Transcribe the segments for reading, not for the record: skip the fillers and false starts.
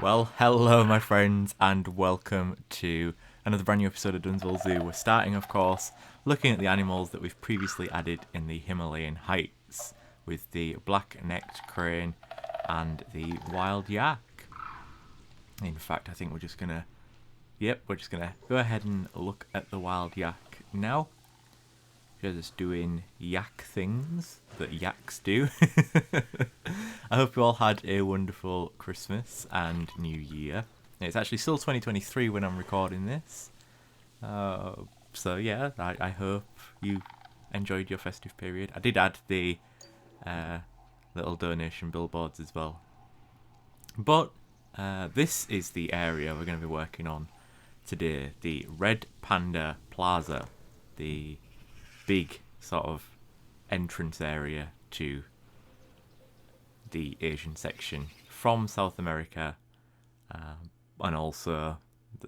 Well, hello my friends and welcome to another brand new episode of Dunswell Zoo. We're starting, of course, looking at the animals that we've previously added in the Himalayan heights with the black-necked crane and the wild yak. In fact, I think we're just gonna go ahead and look at the wild yak now. Just doing yak things that yaks do. I hope you all had a wonderful Christmas and New Year. It's actually still 2023 when I'm recording this. So yeah, I hope you enjoyed your festive period. I did add the little donation billboards as well. But this is the area we're going to be working on today. The Red Panda Plaza. The big sort of entrance area to the Asian section from South America, and also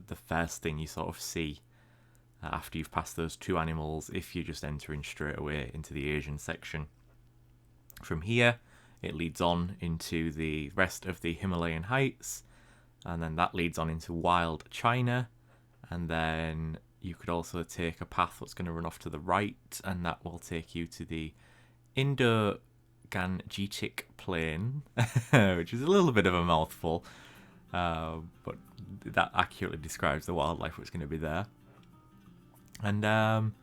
the first thing you sort of see after you've passed those two animals if you're just entering straight away into the Asian section. From here it leads on into the rest of the Himalayan heights, and then that leads on into wild China, and then you could also take a path that's going to run off to the right, and that will take you to the Indo-Gangetic plain, which is a little bit of a mouthful, but that accurately describes the wildlife that's going to be there. And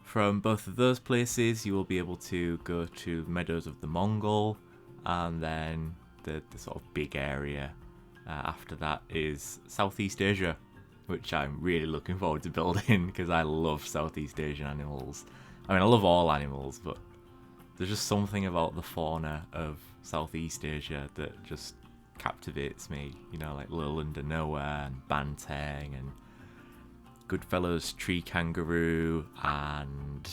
from both of those places, you will be able to go to meadows of the Mongol, and then the sort of big area after that is Southeast Asia, which I'm really looking forward to building because I love Southeast Asian animals. I mean, I love all animals, but there's just something about the fauna of Southeast Asia that just captivates me. You know, like lowland Anoa and Banteng and Goodfellow's tree kangaroo and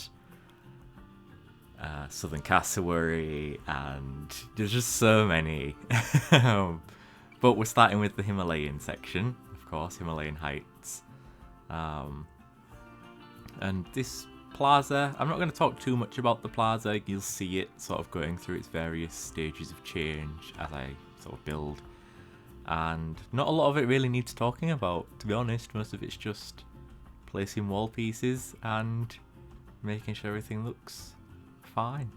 southern cassowary, and there's just so many. But we're starting with the Himalayan section, of course, Himalayan heights. And this plaza, I'm not going to talk too much about the plaza. You'll see it sort of going through its various stages of change as I sort of build. And not a lot of it really needs talking about, to be honest. Most of it's just placing wall pieces and making sure everything looks fine.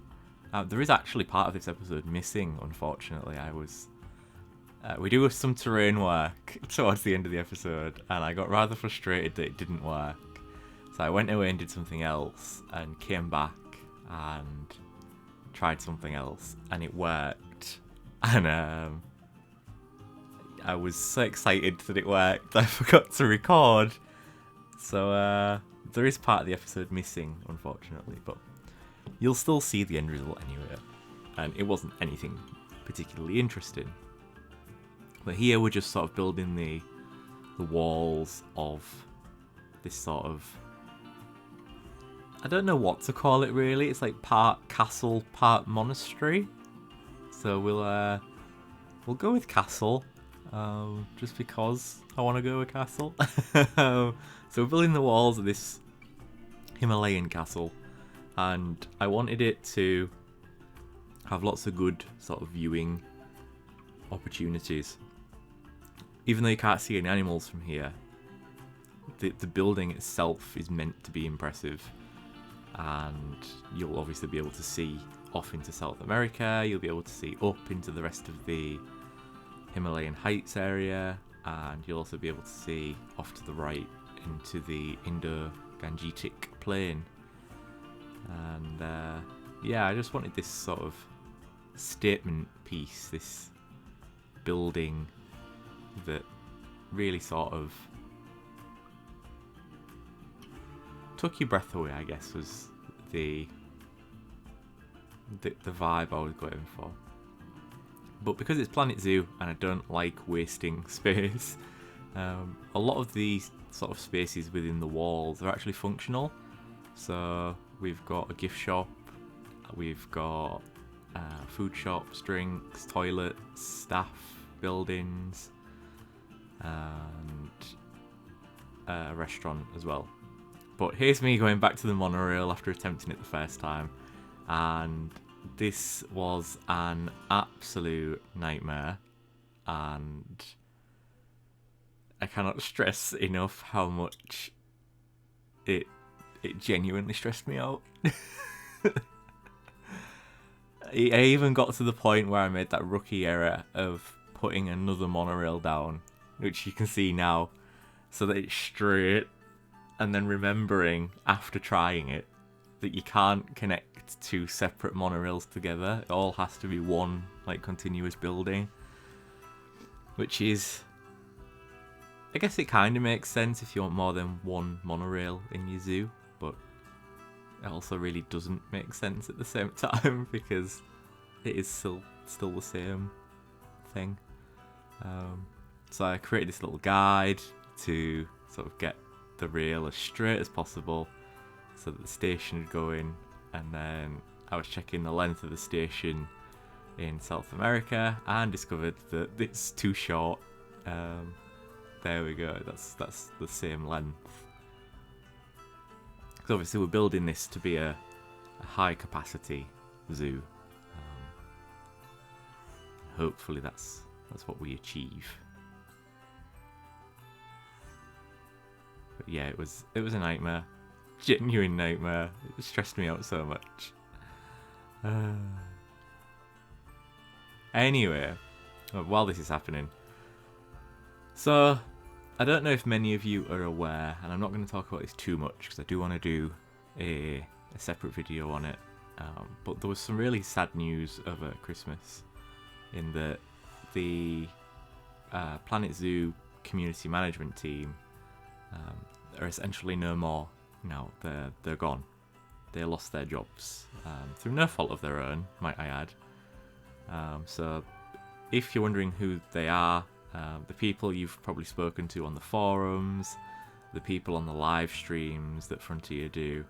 There is actually part of this episode missing, unfortunately. We do some terrain work towards the end of the episode, and I got rather frustrated that it didn't work. So I went away and did something else, and came back and tried something else, and it worked. And I was so excited that it worked, I forgot to record. So there is part of the episode missing, unfortunately, but you'll still see the end result anyway. And it wasn't anything particularly interesting. But here we're just sort of building the walls of this sort of, I don't know what to call it really. It's like part castle, part monastery. So we'll go with castle, just because I want to go with castle. So we're building the walls of this Himalayan castle, and I wanted it to have lots of good sort of viewing opportunities. Even though you can't see any animals from here, the building itself is meant to be impressive, and you'll obviously be able to see off into South America, you'll be able to see up into the rest of the Himalayan heights area, and you'll also be able to see off to the right into the Indo-Gangetic plain. And yeah, I just wanted this sort of statement piece, this building that really sort of took your breath away, I guess, was the vibe I was going for. But because it's Planet Zoo and I don't like wasting space, a lot of these sort of spaces within the walls are actually functional. So we've got a gift shop, we've got food shops, drinks, toilets, staff buildings, and a restaurant as well. But here's me going back to the monorail after attempting it the first time, and this was an absolute nightmare, and I cannot stress enough how much it genuinely stressed me out. I even got to the point where I made that rookie error of putting another monorail down, which you can see now, so that it's straight, and then remembering after trying it that you can't connect two separate monorails together. It all has to be one like continuous building, which is, I guess it kind of makes sense if you want more than one monorail in your zoo, but it also really doesn't make sense at the same time because it is still the same thing. So I created this little guide to sort of get the rail as straight as possible so that the station would go in, and then I was checking the length of the station in South America and discovered that it's too short. There we go, that's the same length. Because obviously we're building this to be a high capacity zoo. Hopefully that's what we achieve. But yeah, it was a nightmare. Genuine nightmare. It stressed me out so much. Anyway, while this is happening, so I don't know if many of you are aware, and I'm not going to talk about this too much because I do want to do a separate video on it, but there was some really sad news over Christmas in that the Planet Zoo community management team are essentially no more now. They're gone. They lost their jobs through no fault of their own, might I add. So if you're wondering who they are, the people you've probably spoken to on the forums, the people on the live streams that Frontier do,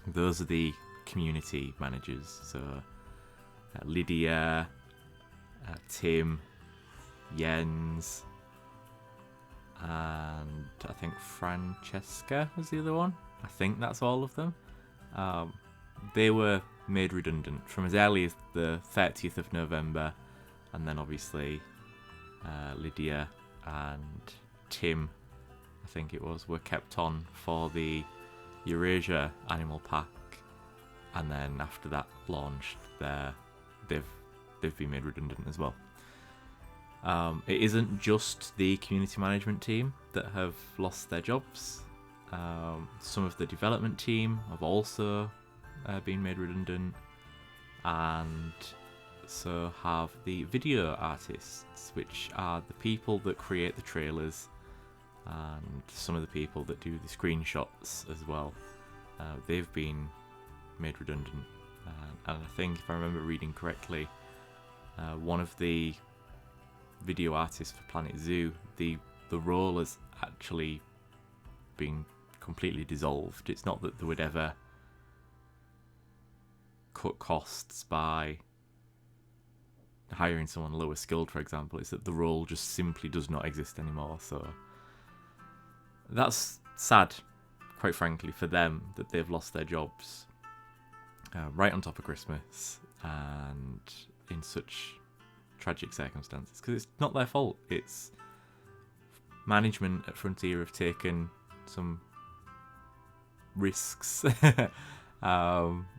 those are the community managers. So Lydia, Tim, Jens, and I think Francesca was the other one. I think that's all of them. They were made redundant from as early as the 30th of November, and then obviously Lydia and Tim, I think it was, were kept on for the Eurasia Animal Pack, and then after that launched, they've been made redundant as well. It isn't just the community management team that have lost their jobs. Some of the development team have also been made redundant, and so have the video artists, which are the people that create the trailers and some of the people that do the screenshots as well. They've been made redundant, and I think if I remember reading correctly, one of the video artists for Planet Zoo, the role has actually been completely dissolved. It's not that they would ever cut costs by hiring someone lower skilled, for example. It's that the role just simply does not exist anymore. So that's sad, quite frankly, for them, that they've lost their jobs right on top of Christmas and in such tragic circumstances, because it's not their fault. It's management at Frontier have taken some risks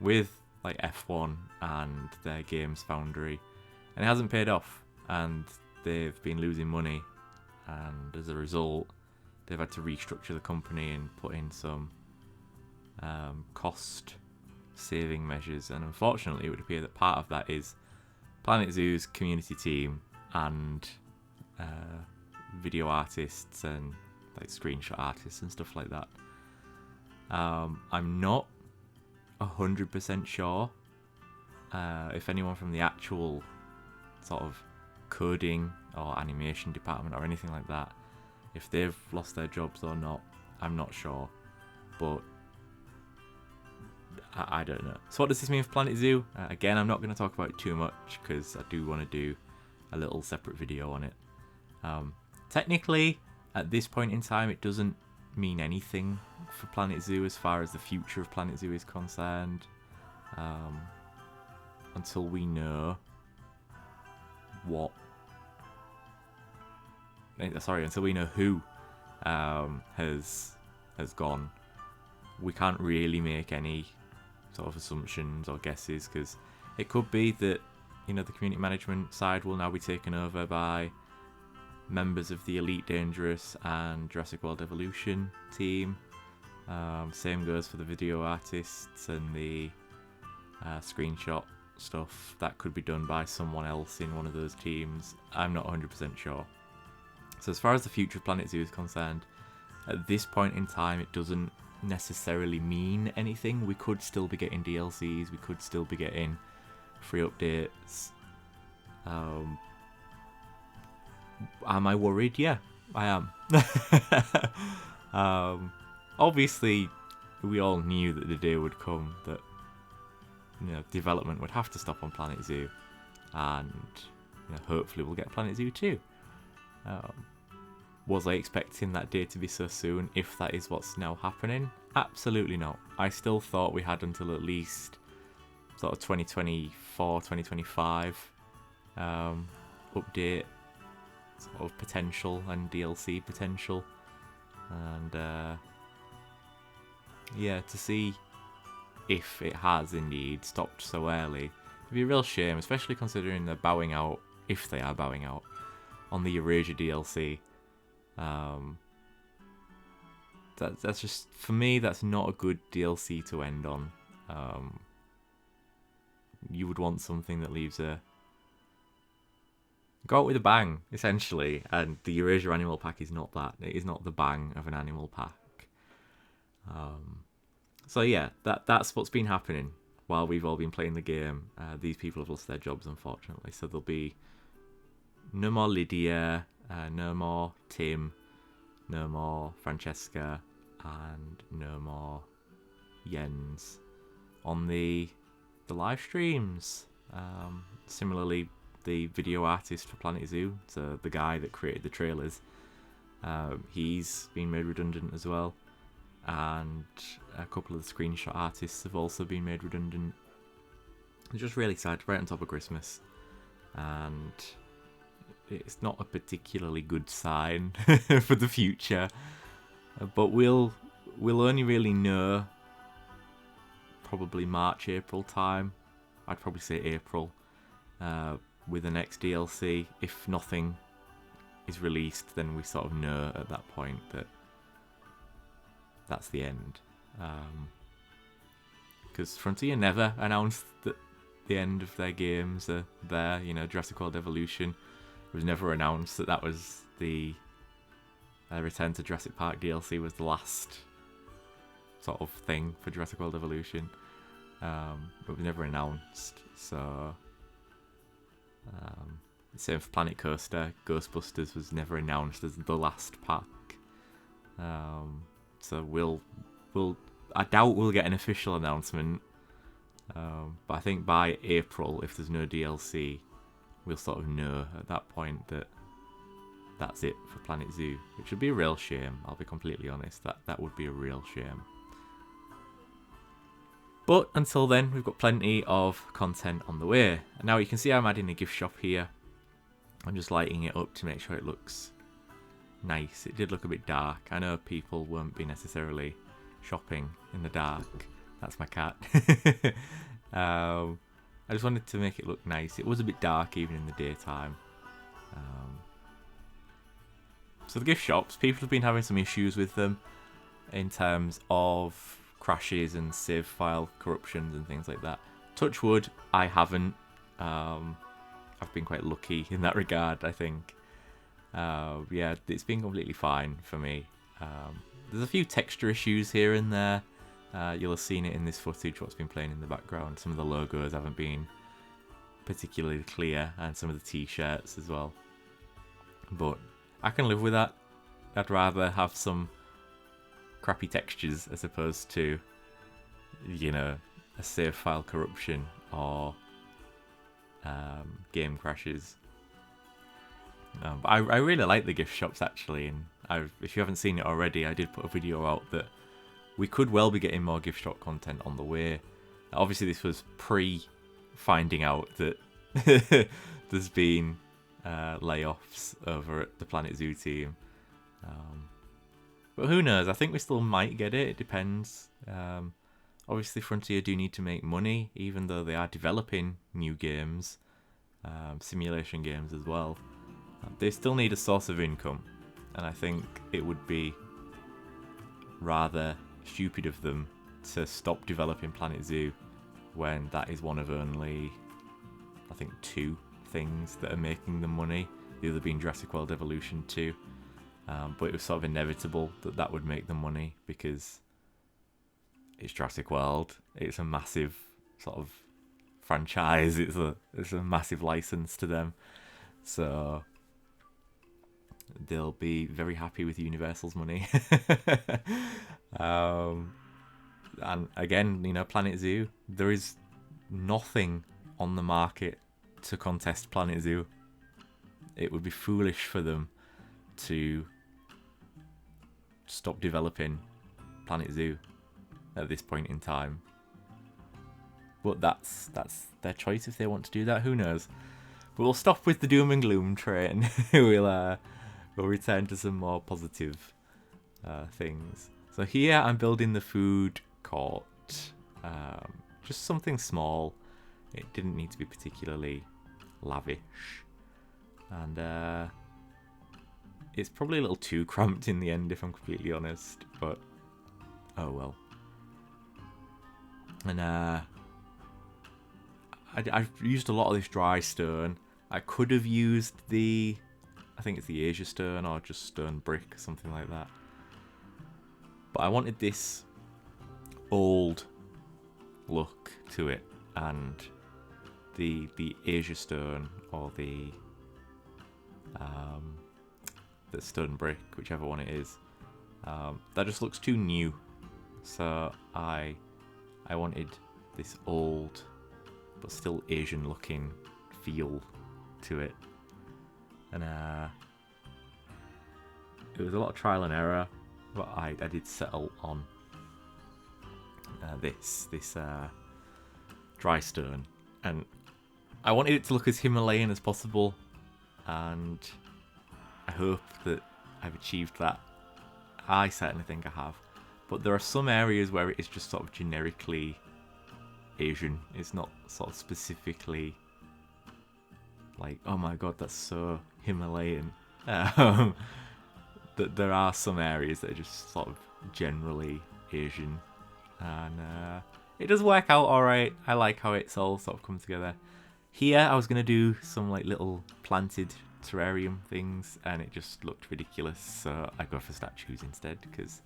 with like F1 and their games foundry, and it hasn't paid off, and they've been losing money, and as a result they've had to restructure the company and put in some cost saving measures, and unfortunately it would appear that part of that is Planet Zoo's community team and video artists and like screenshot artists and stuff like that. I'm not 100% sure if anyone from the actual sort of coding or animation department or anything like that, if they've lost their jobs or not. I'm not sure, but I don't know. So what does this mean for Planet Zoo? Again, I'm not going to talk about it too much because I do want to do a little separate video on it. Technically, at this point in time, it doesn't mean anything for Planet Zoo as far as the future of Planet Zoo is concerned, until we know what until we know who has gone, we can't really make any sort of assumptions or guesses, because it could be that, you know, the community management side will now be taken over by members of the Elite Dangerous and Jurassic World Evolution team. Same goes for the video artists and the screenshot stuff. That could be done by someone else in one of those teams. I'm not 100% sure. So as far as the future of Planet Zoo is concerned, at this point in time, it doesn't necessarily mean anything. We could still be getting DLCs, we could still be getting free updates. Am I worried? Yeah, I am. Obviously, we all knew that the day would come that, you know, development would have to stop on Planet Zoo, and, you know, hopefully we'll get Planet Zoo 2. Was I expecting that day to be so soon, if that is what's now happening? Absolutely not. I still thought we had until at least sort of 2024, 2025 update sort of potential and DLC potential. And yeah, to see if it has indeed stopped so early, it'd be a real shame, especially considering they're bowing out, if they are bowing out, on the Eurasia DLC. That's just, for me, that's not a good DLC to end on. You would want something that leaves a go out with a bang, essentially, and the Eurasia Animal Pack is not that. It is not the bang of an animal pack. So yeah, that's what's been happening while we've all been playing the game. These people have lost their jobs, unfortunately, so there'll be no more Lydia, no more Tim, no more Francesca, and no more Jens on the live streams. Similarly, the video artist for Planet Zoo, so the guy that created the trailers, he's been made redundant as well, and a couple of the screenshot artists have also been made redundant. It's just really sad, right on top of Christmas, and it's not a particularly good sign for the future. But we'll only really know probably March, April time. I'd probably say April, with the next DLC. If nothing is released, then we sort of know at that point that that's the end. Because Frontier never announced that the end of their games are there. You know, Jurassic World Evolution, it was never announced that was the Return to Jurassic Park DLC was the last sort of thing for Jurassic World Evolution. It was never announced, so same for Planet Coaster. Ghostbusters was never announced as the last pack. So I doubt we'll get an official announcement, but I think by April, if there's no DLC, we'll sort of know at that point that that's it for Planet Zoo, which would be a real shame. I'll be completely honest, that would be a real shame. But until then, we've got plenty of content on the way. Now you can see I'm adding a gift shop here. I'm just lighting it up to make sure it looks nice. It did look a bit dark. I know people won't be necessarily shopping in the dark. That's my cat. I just wanted to make it look nice. It was a bit dark even in the daytime. So the gift shops, people have been having some issues with them in terms of crashes and save file corruptions and things like that. Touch wood, I haven't. I've been quite lucky in that regard, I think. Yeah, it's been completely fine for me. There's a few texture issues here and there. You'll have seen it in this footage, what's been playing in the background. Some of the logos haven't been particularly clear, and some of the t-shirts as well. But I can live with that. I'd rather have some crappy textures as opposed to, you know, a save file corruption or game crashes. But I really like the gift shops actually, and if you haven't seen it already, I did put a video out that we could well be getting more gift shop content on the way. Obviously this was pre finding out that there's been layoffs over at the Planet Zoo team. But who knows? I think we still might get it. It depends. Obviously, Frontier do need to make money, even though they are developing new games, simulation games as well. They still need a source of income, and I think it would be rather stupid of them to stop developing Planet Zoo when that is one of only, I think, 2 things that are making them money, the other being Jurassic World Evolution 2. But it was sort of inevitable that that would make them money because it's Jurassic World. It's a massive sort of franchise. It's a massive license to them. So they'll be very happy with Universal's money. And again, you know, Planet Zoo, there is nothing on the market to contest Planet Zoo. It would be foolish for them to stop developing Planet Zoo at this point in time. But that's their choice if they want to do that. Who knows? But we'll stop with the doom and gloom train. We'll return to some more positive things. So here I'm building the food court. Just something small. It didn't need to be particularly lavish. And it's probably a little too cramped in the end, if I'm completely honest. But oh well. And I've used a lot of this dry stone. I could have used I think it's the Asia stone or just stone brick, something like that. But I wanted this old look to it, and the Asia stone or the stone brick, whichever one it is, that just looks too new. So I wanted this old but still Asian looking feel to it. And it was a lot of trial and error, but I did settle on this dry stone, and I wanted it to look as Himalayan as possible, and I hope that I've achieved that. I certainly think I have, but there are some areas where it is just sort of generically Asian. It's not sort of specifically like, oh my god, that's so Himalayan. That there are some areas that are just sort of generally Asian, and it does work out alright. I like how it's all sort of come together. Here I was going to do some like little planted terrarium things, and it just looked ridiculous, so I go for statues instead, because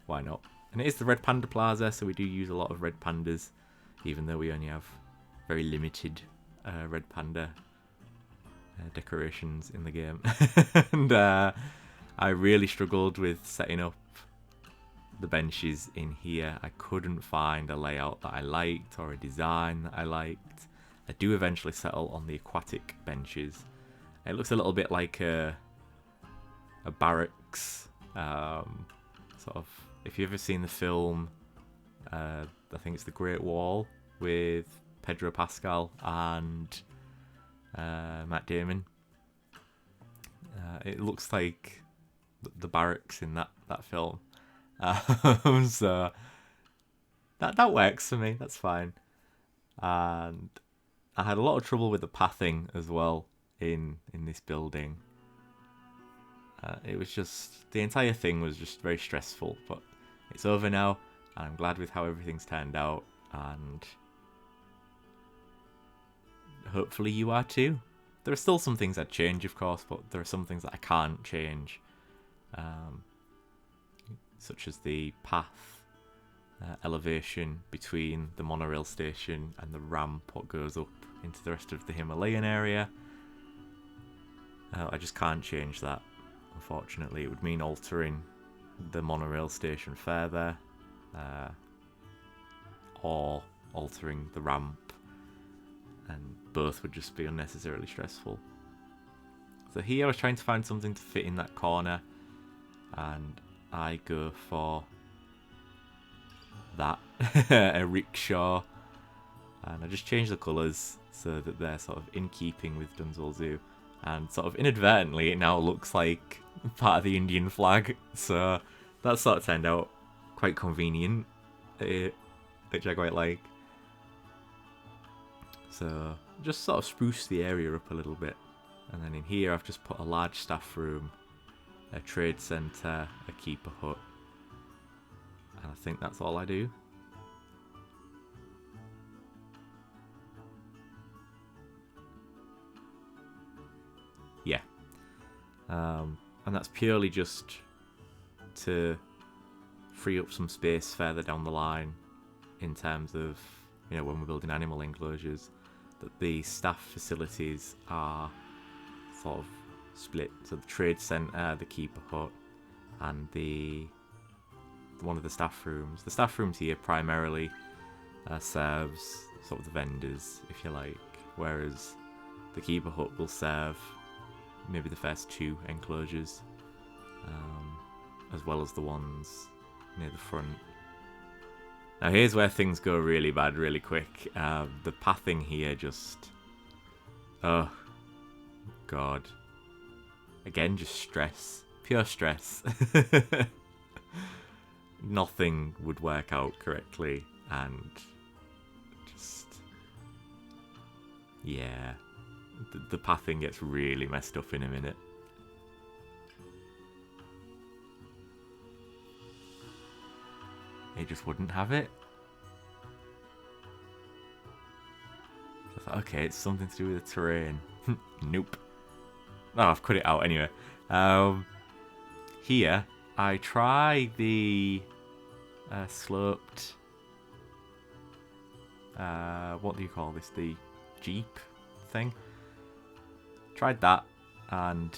why not? And it is the Red Panda Plaza, so we do use a lot of red pandas, even though we only have very limited red panda decorations in the game. And I really struggled with setting up the benches in here. I couldn't find a layout that I liked or a design that I liked. I do eventually settle on the aquatic benches. It looks a little bit like a barracks, sort of. If you've ever seen the film, I think it's The Great Wall with Pedro Pascal and Matt Damon. It looks like the barracks in that film. So that works for me. That's fine. And I had a lot of trouble with the pathing as well in this building. It was just, the entire thing was just very stressful, but it's over now, and I'm glad with how everything's turned out, and hopefully you are too. There are still some things I'd change, of course, but there are some things that I can't change, such as the path elevation between the monorail station and the ramp what goes up into the rest of the Himalayan area. I just can't change that, unfortunately. It would mean altering the monorail station further, or altering the ramp, and both would just be unnecessarily stressful. So here I was trying to find something to fit in that corner, and I go for that, a rickshaw, and I just change the colours so that they're sort of in keeping with Dunswell Zoo. and sort of inadvertently it now looks like part of the Indian flag, so that sort of turned out quite convenient, which I quite like. So just sort of spruce the area up a little bit. And then in here I've just put a large staff room, a trade centre, a keeper hut, and I think that's all I do. Yeah. And that's purely just to free up some space further down the line in terms of, you know, when we're building animal enclosures, that the staff facilities are sort of split. So the trade centre, the keeper hut, and one of the staff rooms. The staff rooms here primarily serves sort of the vendors, if you like, whereas the keeper hut will serve maybe the first two enclosures, as well as the ones near the front. Now here's where things go really bad really quick. The pathing here just... oh, God. Again, just stress. Pure stress. Nothing would work out correctly, and just... yeah. The pathing gets really messed up in a minute. It just wouldn't have it. I thought, okay, it's something to do with the terrain. Nope. Oh, I've cut it out anyway. Here, I try the sloped... what do you call this? The Jeep thing? Tried that, and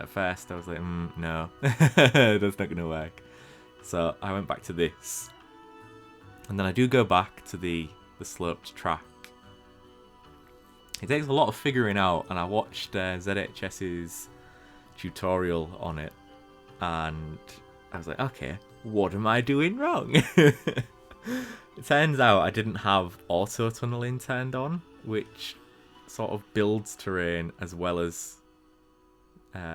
at first I was like, no, that's not going to work. So I went back to this, and then I do go back to the sloped track. It takes a lot of figuring out, and I watched ZHS's tutorial on it, and I was like, okay, what am I doing wrong? It turns out I didn't have auto tunneling turned on, which sort of builds terrain as well as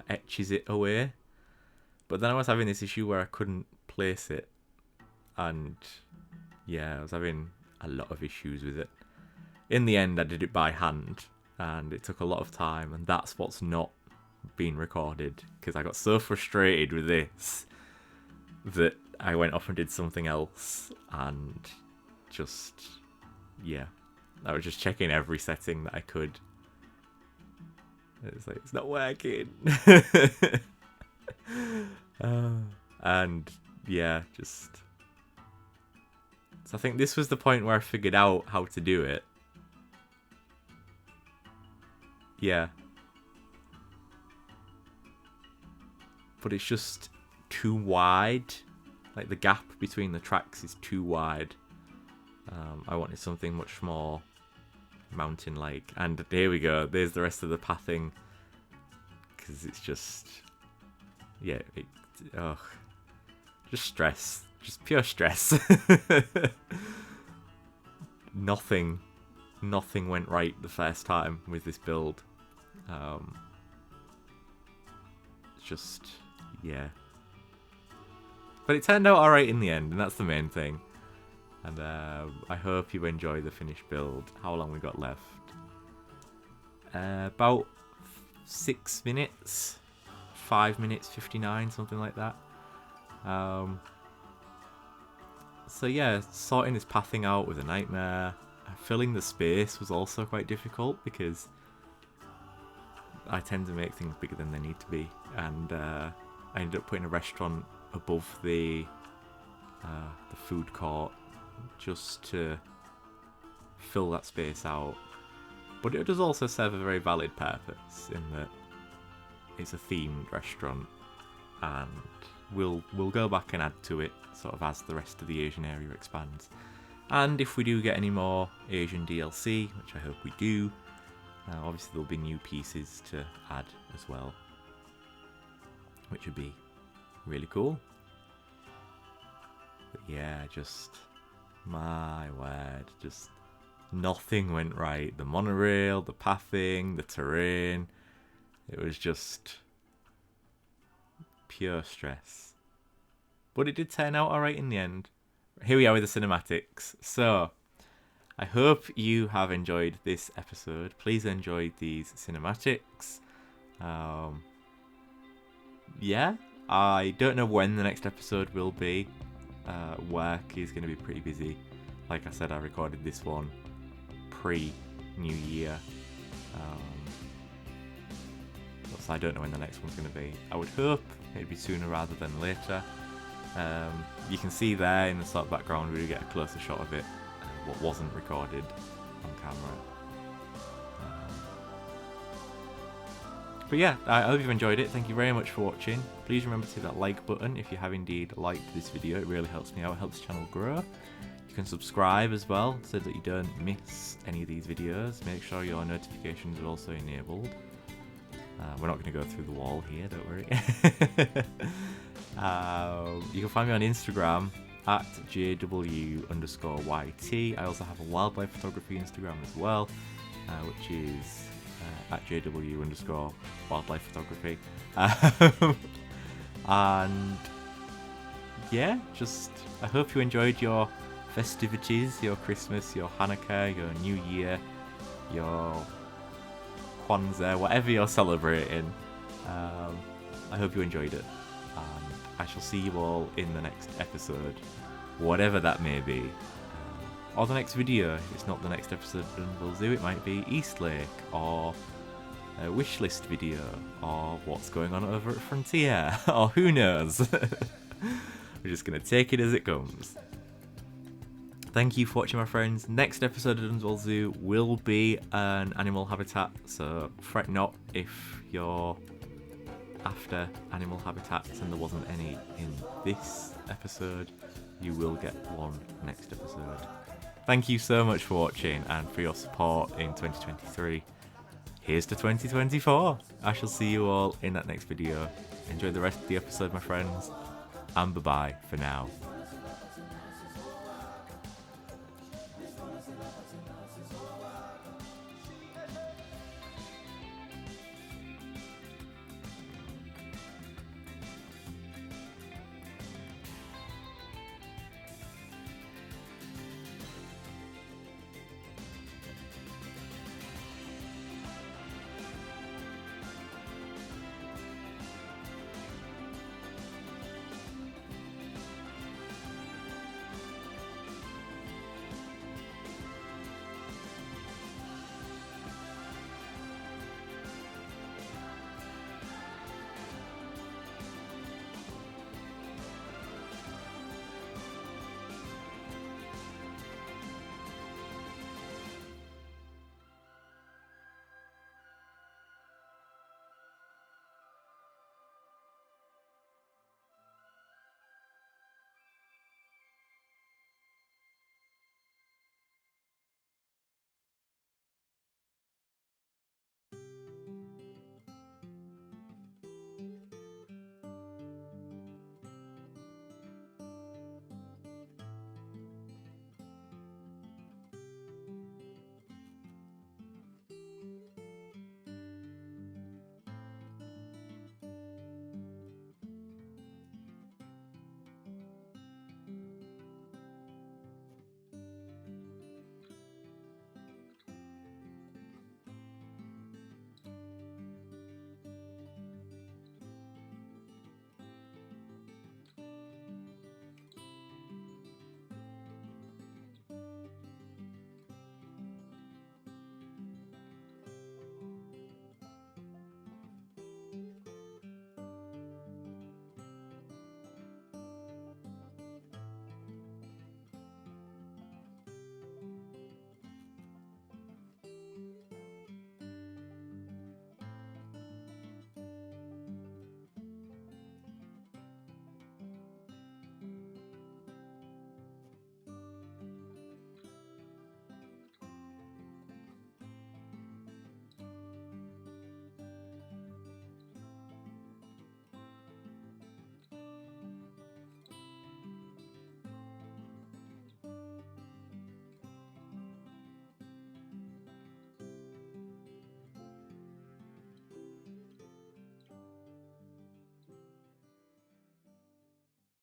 etches it away. But then I was having this issue where I couldn't place it, and yeah, I was having a lot of issues with it. In the end, I did it by hand, and it took a lot of time, and that's what's not been recorded, because I got so frustrated with this that I went off and did something else, and just, yeah, I was just checking every setting that I could. It's like, it's not working. And yeah, just... so I think this was the point where I figured out how to do it. Yeah. But it's just too wide. Like, the gap between the tracks is too wide. I wanted something much more mountain-like. And here we go. There's the rest of the pathing. Because it's just... yeah, just stress. Just pure stress. Nothing went right the first time with this build. Just, yeah. But it turned out alright in the end, and that's the main thing. And I hope you enjoy the finished build. How long we got left? About 6 minutes. 5 minutes 59, something like that. So yeah, sorting this pathing out was a nightmare. Filling the space was also quite difficult, because I tend to make things bigger than they need to be, and I ended up putting a restaurant above the food court just to fill that space out. But it does also serve a very valid purpose, in that it's a themed restaurant, and we'll go back and add to it sort of as the rest of the Asian area expands. And if we do get any more Asian DLC, which I hope we do, obviously there'll be new pieces to add as well, which would be really cool. But yeah, just, my word, just nothing went right. The monorail, the pathing, the terrain. It was just pure stress. But it did turn out alright in the end. Here we are with the cinematics. So, I hope you have enjoyed this episode. Please enjoy these cinematics. Yeah, I don't know when the next episode will be. Work is going to be pretty busy. Like I said, I recorded this one pre-New Year. So I don't know when the next one's going to be. I would hope it'd be sooner rather than later. You can see there in the sort of background, we get a closer shot of it, what wasn't recorded on camera. But yeah, I hope you've enjoyed it. Thank you very much for watching. Please remember to hit that like button if you have indeed liked this video. It really helps me out, it helps the channel grow. You can subscribe as well so that you don't miss any of these videos. Make sure your notifications are also enabled. We're not going to go through the wall here, don't worry. You can find me on Instagram at JW_YT. I also have a wildlife photography Instagram as well, which is at JW_wildlife photography. And yeah, just I hope you enjoyed your festivities, your Christmas, your Hanukkah, your New Year, your Kwanzaa, whatever you're celebrating. I hope you enjoyed it, and I shall see you all in the next episode, whatever that may be, or the next video. If it's not the next episode of Dunswell Zoo, it might be Eastlake, or a wishlist video, or what's going on over at Frontier, or who knows. We're just going to take it as it comes. Thank you for watching, my friends. Next episode of Dunswell Zoo will be an animal habitat, so fret not if you're after animal habitats and there wasn't any in this episode. You will get one next episode. Thank you so much for watching and for your support in 2023. Here's to 2024. I shall see you all in that next video. Enjoy the rest of the episode, my friends, and bye-bye for now.